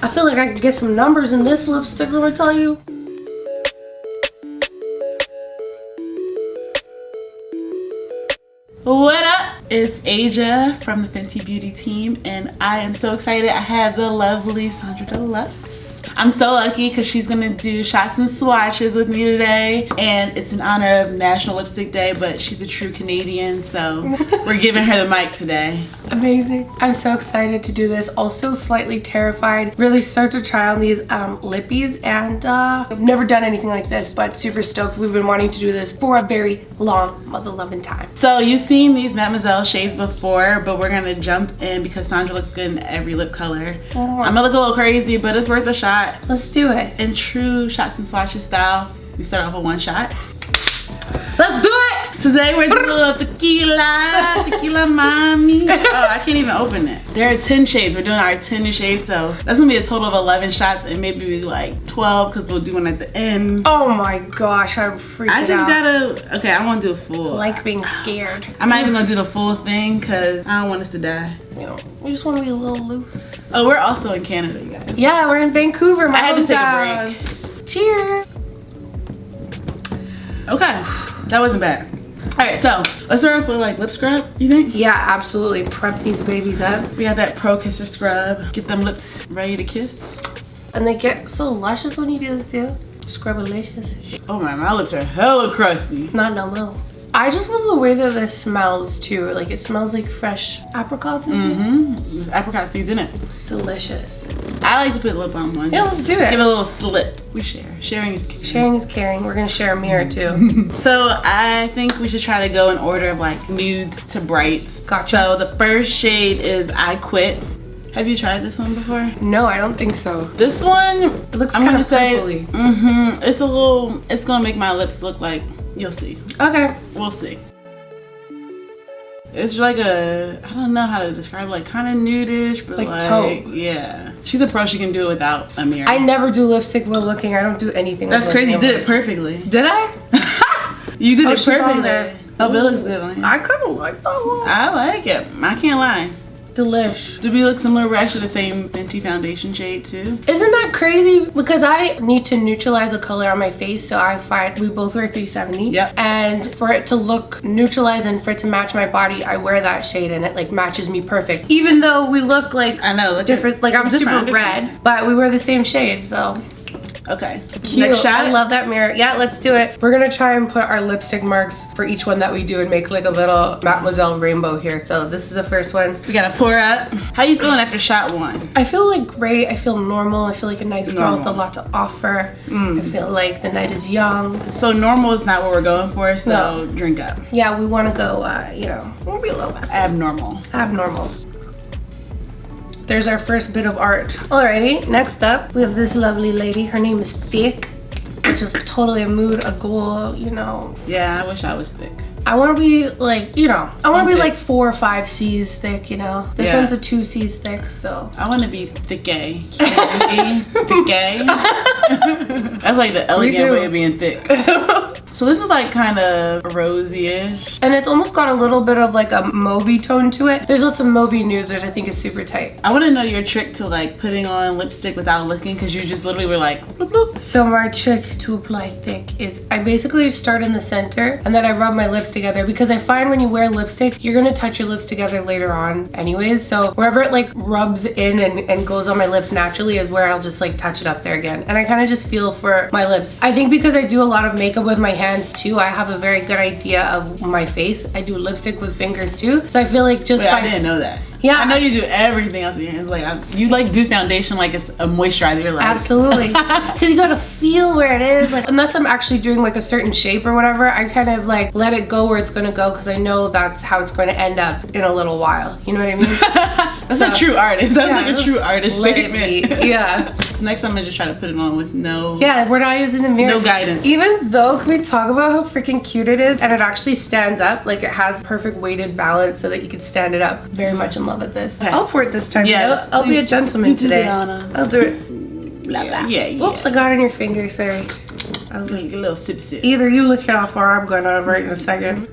I feel like I could get some numbers in this lipstick, let me tell you. What up? It's Aja from the Fenty Beauty team, and I am so excited. I have the lovely Sonjdra Deluxe. I'm so lucky because she's gonna do shots and swatches with me today, and it's in honor of National Lipstick Day, but she's a true Canadian, so we're giving her the mic today. Amazing. I'm so excited to do this. Also slightly terrified. Really stoked to try on these lippies, and I've never done anything like this, but super stoked. We've been wanting to do this for a very long mother-loving time. So you've seen these Mademoiselle shades before, but we're gonna jump in because Sonjdra looks good in every lip color. I'm gonna look a little crazy, but it's worth a shot. Let's do it. In true shots and swatches style, we start off with one shot. Let's do it! Today we're doing a little tequila mommy. Oh, I can't even open it. There are 10 shades. We're doing our 10 new shades, so that's gonna be a total of 11 shots, and maybe like 12 because we'll do one at the end. Oh my gosh, I'm freaking out. I just gotta, okay, I wanna do a full. I like being scared. I'm not even gonna do the full thing because I don't want us to die. You know, we just want to be a little loose. Oh, we're also in Canada, you guys. Yeah, we're in Vancouver, my I had to take hometown. a break. Cheers. Okay, that wasn't bad. All right, so let's start off with like lip scrub, you think? Yeah, absolutely. Prep these babies up. We have that Pro Kisser scrub. Get them lips ready to kiss. And they get so luscious when you do this too. Scrub-alicious. Oh my lips are hella crusty. Not no more. I just love the way that this smells too. Like it smells like fresh apricots. There's apricot seeds in it. Delicious. I like to put lip balm on. Yeah, let's do it. Give it a little slip. We share. Sharing is caring. Sharing is caring. We're gonna share a mirror too. So I think we should try to go in order of like nudes to brights. Gotcha. So the first shade is I Quit. Have you tried this one before? No, I don't think so. This one, It looks I'm kind gonna of say, purpley. it's a little, it's gonna make my lips look like, you'll see. Okay. We'll see. It's like a, I don't know how to describe, like kind of nudish, but Like taupe. yeah. She's a pro, she can do it without a mirror. I never do lipstick while looking. I don't do anything. That's with crazy, you lipstick. did it perfectly. Did I? You did Oh, it she's on perfectly. there. Oh, but it looks good on you. I kind of like that one. I like it, I can't lie. Delish. Do we look similar? We're actually the same Fenty foundation shade too. Isn't that crazy? Because I need to neutralize a color on my face, so I find we both wear 370. Yep. And for it to look neutralized and for it to match my body, I wear that shade and it like matches me perfect. Even though we look like I know, look different, like I'm it's super different. red, but we wear the same shade, so. Okay. Cute. Next shot. I love that mirror. Yeah, let's do it. We're gonna try and put our lipstick marks for each one that we do and make like a little Mademoiselle rainbow here. So this is the first one. We gotta pour up. How you feeling after shot one? I feel like great. I feel normal. I feel like a nice girl with a Normal. lot to offer. I feel like the night is young. So normal is not what we're going for, so drink up. Yeah, we want to go, you know, we'll be a little bit Abnormal. abnormal. There's our first bit of art. Alrighty, next up, we have this lovely lady. Her name is Thick, which is totally a mood, a goal, you know. Yeah, I wish I was thick. I want to be like, you know, I want to be Thick. like 4 or 5 C's thick, you know. This Yeah. one's a 2 C's thick, so. I want to be thick-gay. Thick-gay. That's like the elegant too. way of being thick. So this is like kind of rosy-ish. And it's almost got a little bit of like a mauvey tone to it. There's lots of mauvey nudes, which I think is super tight. I want to know your trick to like putting on lipstick without looking, because you just literally were like, bloop, bloop. So my trick to apply thick is I basically start in the center and then I rub my lips together, because I find when you wear lipstick, you're gonna touch your lips together later on anyways. So wherever it like rubs in and goes on my lips naturally is where I'll just like touch it up there again. And I kind of just feel for my lips. I think because I do a lot of makeup with my hands too, I have a very good idea of my face. I do lipstick with fingers too. So I feel like just Wait, by I didn't know that. Yeah. I know you do everything else in your hands. Like you like do foundation like it's a moisturizer. Like. Absolutely. Because you gotta feel where it is. Like unless I'm actually doing like a certain shape or whatever, I kind of like let it go where it's gonna go, because I know that's how it's going to end up in a little while. You know what I mean? That's a true artist. That's like a true artist Let it statement. be. Yeah. Next I'm gonna just try to put it on with no. Yeah, we're not using a mirror. No guidance. Even though, can we talk about how freaking cute it is? And it actually stands up. Like it has perfect weighted balance so that you can stand it up. Very much in love with this. Okay. I'll pour it this time. Yes, I'll be a please. gentleman You do today. the honors. I'll do it. Blah, blah. Yeah. Oops, I got it in your finger, sorry. I was like, Like a little sip sip. either you look at how far I'm going on right in a second.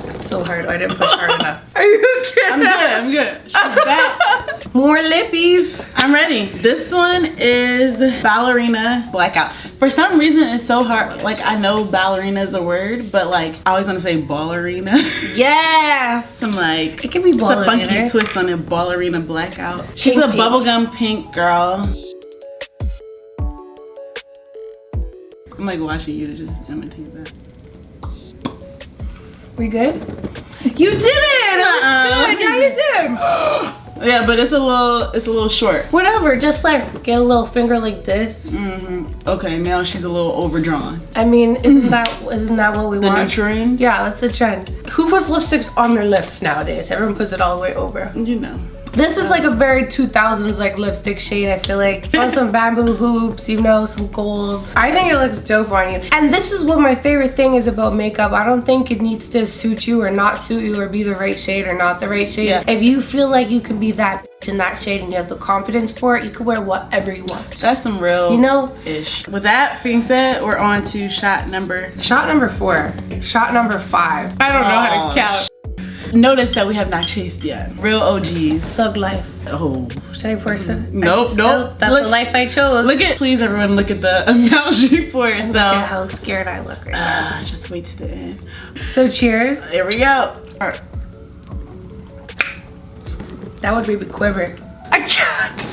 It's so hard. I didn't push hard enough. Are you kidding? I'm good. She's back. More lippies. I'm ready. This one is Ballerina Blackout. For some reason, it's so hard. Like, I know ballerina is a word, but like, I always want to say ballerina. Yes. I'm like, it can be ballerina. It's a funky twist on it. Ballerina Blackout. She's a bubblegum pink girl. I'm like watching you to just imitate that. We good? You did it! That's good. Yeah, you did. Yeah, but it's a little short. Whatever, just like get a little finger like this. Okay, now she's a little overdrawn. I mean, isn't that what we want? The new trend? Yeah, that's the trend. Who puts lipsticks on their lips nowadays? Everyone puts it all the way over. You know. This is like a very 2000s like lipstick shade, I feel like. On some bamboo hoops, you know, some gold. I think it looks dope on you. And this is what my favorite thing is about makeup. I don't think it needs to suit you or not suit you or be the right shade or not the right shade. Yeah. If you feel like you can be that in that shade and you have the confidence for it, you can wear whatever you want. That's some real, you know, ish. With that being said, we're on to shot number 4. Shot number 5. I don't know how to count. Notice that we have not chased yet. Real OGs. Thug life. Oh. Should I pour some? Nope. That's the life I chose. Please everyone look at the amount she poured. Look at how scared I look right now. Just wait to the end. So cheers. Here we go. All right. That would make me quiver. I can't.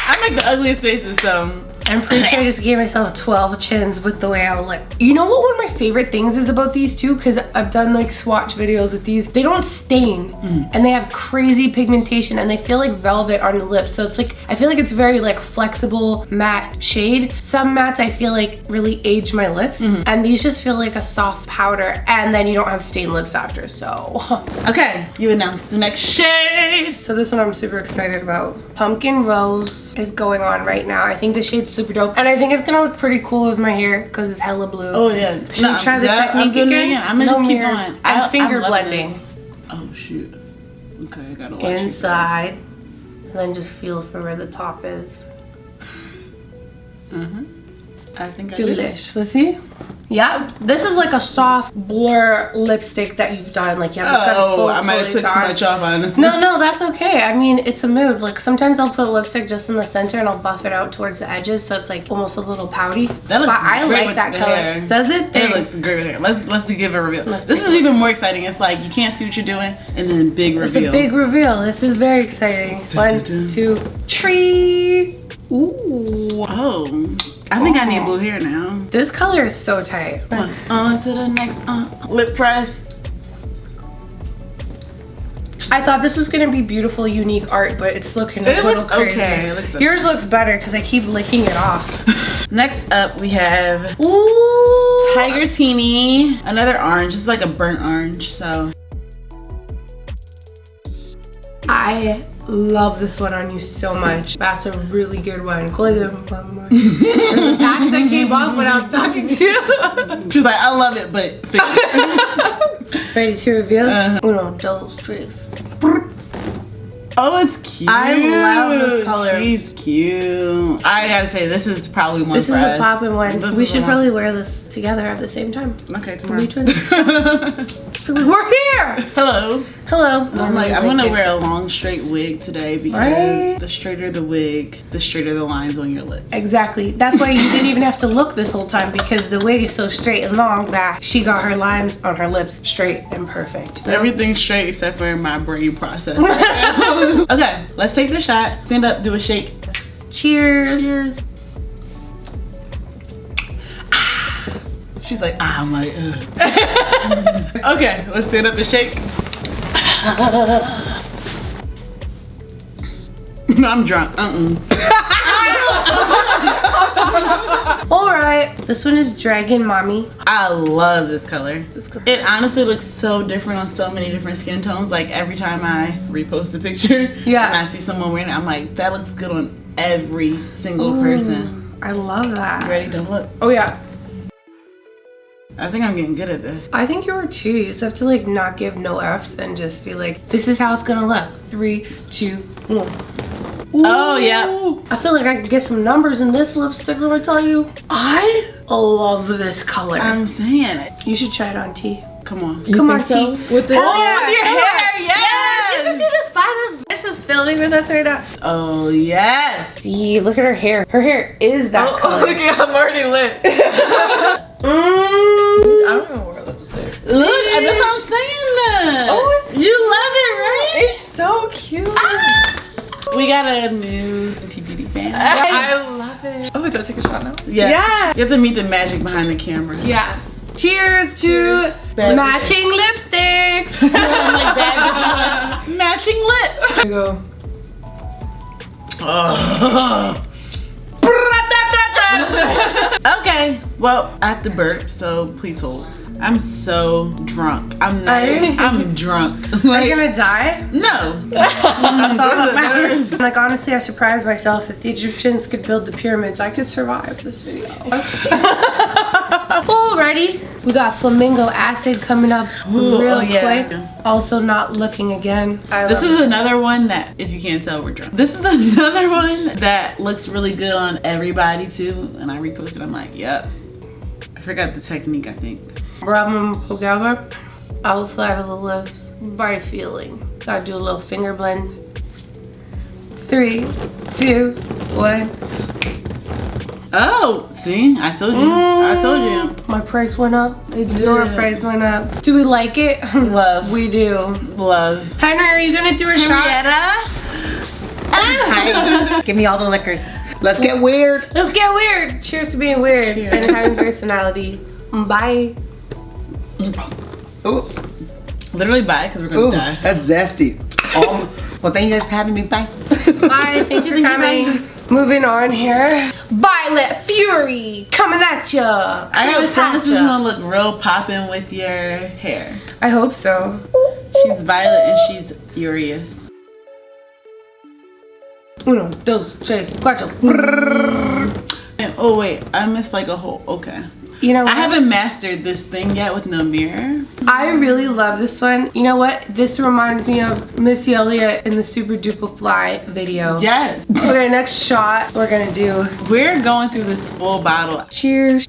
I make the ugliest faces, so. I'm pretty sure I just gave myself 12 chins with the way I look. You know what one of my favorite things is about these two? Because I've done like swatch videos with these. They don't stain and they have crazy pigmentation and they feel like velvet on your lips. So it's like, I feel like it's very like flexible matte shade. Some mattes I feel like really age my lips and these just feel like a soft powder and then you don't have stained lips after, so. Okay, you announced the next shade. So this one I'm super excited about. Pumpkin Rose is going on right now. I think the shade's super dope and I think it's gonna look pretty cool with my hair because it's hella blue. Oh yeah. Should we try the technique again? I'm gonna just keep going. I'm finger blending. This. Oh shoot. Okay, I gotta watch inside and then just feel for where the top is. I think I delish. Let's see. Yeah, this is like a soft blur lipstick that you've done. Like you haven't done full. I might have took too much off, honestly. No, that's okay. I mean, it's a mood. Like sometimes I'll put lipstick just in the center and I'll buff it out towards the edges, so it's like almost a little pouty. That looks I great like that with color. Hair. Does it? It looks great with hair. Let's give it a reveal. This is even more exciting. It's like you can't see what you're doing, and then big reveal. It's a big reveal. This is very exciting. 1, 2, 3. Ooh. Oh. I think I need blue hair now. This color is so tight. On to the next lip press. I thought this was gonna be beautiful, unique art, but it's looking a little crazy. Okay. It looks okay. Yours looks better because I keep licking it off. Next up, we have Ooh, Tiger Teeny. Another orange. It's like a burnt orange. So I love this one on you so much. That's a really good one. There's a patch that came off when I was talking to you. She's like, I love it, but fix it. Ready to reveal? Uno, dos, tres. Oh, it's cute. I love this color. She's cute. I gotta say, this is probably one. This is a poppin' one. We should probably probably wear this together at the same time. Okay, tomorrow. We're here. Hello. Hello. I'm gonna wear a long straight wig today because the straighter the wig, the straighter the lines on your lips. Exactly. That's why you didn't even have to look this whole time because the wig is so straight and long that she got her lines on her lips straight and perfect. Everything's straight except for my brain process. Okay, let's take the shot. Stand up, do a shake. Cheers. Cheers. She's like, I'm like, ugh. Okay, let's stand up and shake. No, I'm drunk. All right, this one is Dragon Mommy. I love this color. It honestly looks so different on so many different skin tones. Like every time I repost a picture and I see someone wearing it, I'm like, that looks good on every single person. I love that. You ready? Don't look. Oh yeah. I think I'm getting good at this. I think you are too. You just have to like not give no F's and just be like, this is how it's gonna look. 3, 2, 1. Ooh. Oh yeah. I feel like I could get some numbers in this lipstick, let me tell you. I love this color. I'm saying it. You should try it on T. Come on. Come on, T. With the with your hair, yes! You just see the spiders, bitch's filming with us right now? Oh, yes. See, look at her hair. Her hair is that color. Look at, I'm already lit. I don't know where lipstick. Look, that's what I'm saying. Oh, it's you love it, right? It's so cute. We got a new Fenty Beauty fan. I love it. Oh, do I take a shot now? Yeah. You have to meet the magic behind the camera. Yeah. Cheers to Bad matching lipsticks. Like that, matching lips. Here you go. Oh. Okay, well, I have to burp, so please hold. I'm so drunk. I'm drunk. Are you gonna die? No. That's all that matters. Like, honestly, I surprised myself. If the Egyptians could build the pyramids, I could survive this video. Alrighty, we got flamingo acid coming up real quick. Also not looking again. This is another one that, if you can't tell, we're drunk. This is another one that looks really good on everybody too. And I reposted, I'm like, yep. I forgot the technique, I think. Rub them together outside of the lips by feeling. Gotta do a little finger blend. 3, 2, 1. Oh, see, I told you. I told you. My price went up. It did. Your price went up. Do we like it? Love. We do. Love. Henry, are you gonna do a shot? Hi. Give me all the liquors. Let's get weird. Let's get weird. Cheers to being weird and having personality. Bye. Ooh. Literally bye, because we're gonna die. That's zesty. Well, thank you guys for having me. Bye. Bye. Thanks for coming. Moving on here. Violet Fury coming at ya. I have a feeling this is gonna look real poppin' with your hair. I hope so. She's Violet and she's furious. 1, 2, 3, 4. And, oh wait, I missed like a whole, okay. You know what? I haven't mastered this thing yet with no mirror. I really love this one. You know what? This reminds me of Missy Elliott in the Super Duper Fly video. Yes. Okay, next shot we're gonna do. We're going through this full bottle. Cheers.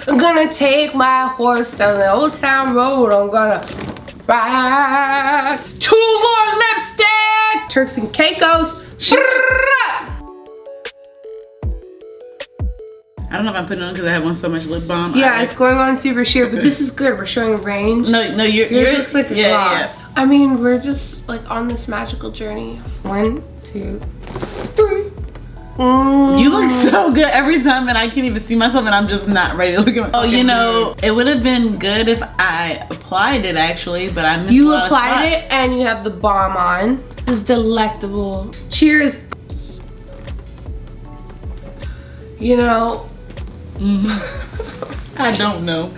I'm gonna take my horse down the old town road. I'm gonna ride. 2 more lipstick. Turks and Caicos. I don't know if I'm putting it on because I have on so much lip balm. Yeah, it's going on super sheer, but this is good. We're showing range. No, Yours yours looks like a gloss. Yeah. I mean, we're just like on this magical journey. 1, 2, 3. You look so good every time, and I can't even see myself, and I'm just not ready to look at myself. Oh, you know, it would have been good if I applied it actually, but I missed a lot of applied spots. it, and you have the balm on. This is delectable. Cheers. You know. I don't know.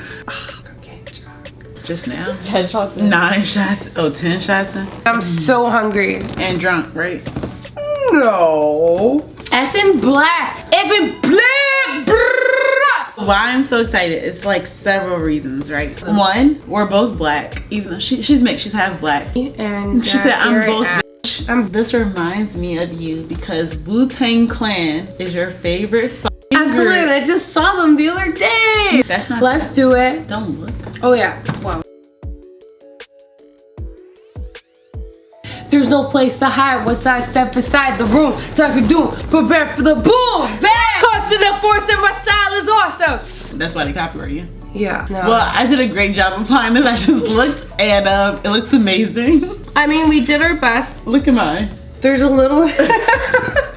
Okay, Just now? 10 shots in. 9 shots. Oh, 10 shots in. I'm so hungry. And drunk, right? No. Effing black. Effing black. Brrr. Why I'm so excited, it's like several reasons, right? One, we're both black, even though she's mixed, she's half black. And She said, I'm here both I am. bitch. This reminds me of you because Wu-Tang Clan is your favorite fucking Absolutely, group. I just saw them the other day. That's not Let's do it. Don't look. Oh yeah, wow. There's no place to hide once I step inside the room. Talking doom, prepare for the boom. Bam! Constant the force and my style is awesome. That's why they copyright you. Yeah. No. Well, I did a great job applying this. I just looked and it looks amazing. I mean, we did our best. Look at mine. There's a little.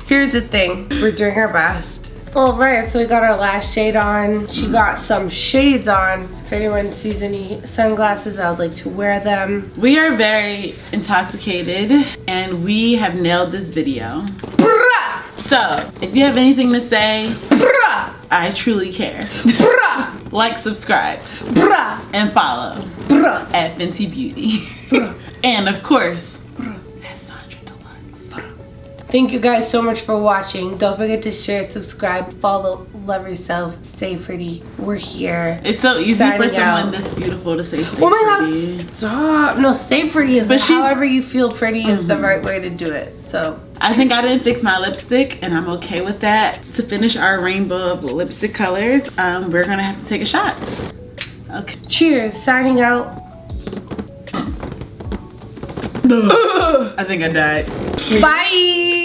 Here's the thing. We're doing our best. All right, so we got our last shade on. She got some shades on. If anyone sees any sunglasses, I would like to wear them. We are very intoxicated and we have nailed this video. Bruh! So, if you have anything to say, Bruh! I truly care. Bruh! Like, subscribe, Bruh! and follow Bruh! at Fenty Beauty. Bruh! And of course, at Sonjdra Deluxe. Thank you guys so much for watching. Don't forget to share, subscribe, follow, love yourself, stay pretty. We're here. It's so easy Signing for someone out. this beautiful to say stay Oh my pretty. god, stop. No, stay pretty is But she's- however you feel pretty is the right way to do it. So I think I didn't fix my lipstick and I'm okay with that. To finish our rainbow of lipstick colors, we're gonna have to take a shot. Okay. cheers, signing out. I think I died. Bye.